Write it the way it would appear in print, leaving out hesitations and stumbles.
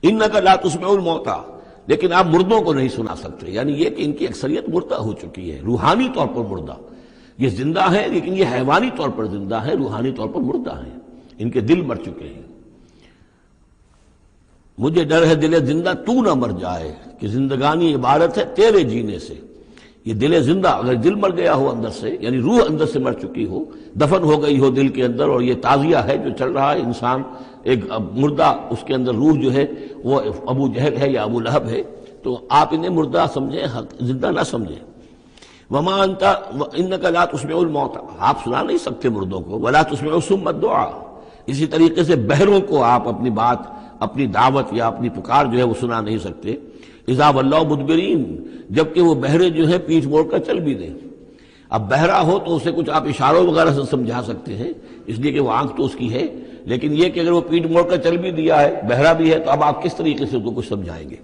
انک لا تسمع الموتى، لیکن آپ مردوں کو نہیں سنا سکتے، یعنی یہ کہ ان کی اکثریت مردہ ہو چکی ہے، روحانی طور پر مردہ۔ یہ زندہ ہے لیکن یہ حیوانی طور پر زندہ ہے، روحانی طور پر مردہ ہیں، ان کے دل مر چکے ہیں۔ مجھے ڈر ہے دل زندہ تو نہ مر جائے، کہ زندگانی عبارت ہے تیرے جینے سے۔ یہ دل زندہ، اگر دل مر گیا ہو اندر سے، یعنی روح اندر سے مر چکی ہو، دفن ہو گئی ہو دل کے اندر، اور یہ تعزیہ ہے جو چل رہا ہے، انسان ایک مردہ، اس کے اندر روح جو ہے وہ ابو جہل ہے یا ابو لہب ہے، تو آپ انہیں مردہ سمجھیں، زندہ نہ سمجھیں۔ وما انت انک لا تسمع الموتى، آپ سنا نہیں سکتے مردوں کو، ولا تسمع الصم الدعاء، اسی طریقے سے بہروں کو آپ اپنی بات، اپنی دعوت یا اپنی پکار جو ہے وہ سنا نہیں سکتے۔ اذا ولوا مدبرین، جبکہ وہ بہرے جو ہے پیٹھ موڑ کر چل بھی دیں۔ اب بہرا ہو تو اسے کچھ آپ اشاروں وغیرہ سے سمجھا سکتے ہیں، اس لیے کہ وہ آنکھ تو اس کی ہے، لیکن یہ کہ اگر وہ پیٹھ موڑ کر چل بھی دیا ہے، بہرا بھی ہے، تو اب آپ کس طریقے سے اس کو کچھ سمجھائیں گے؟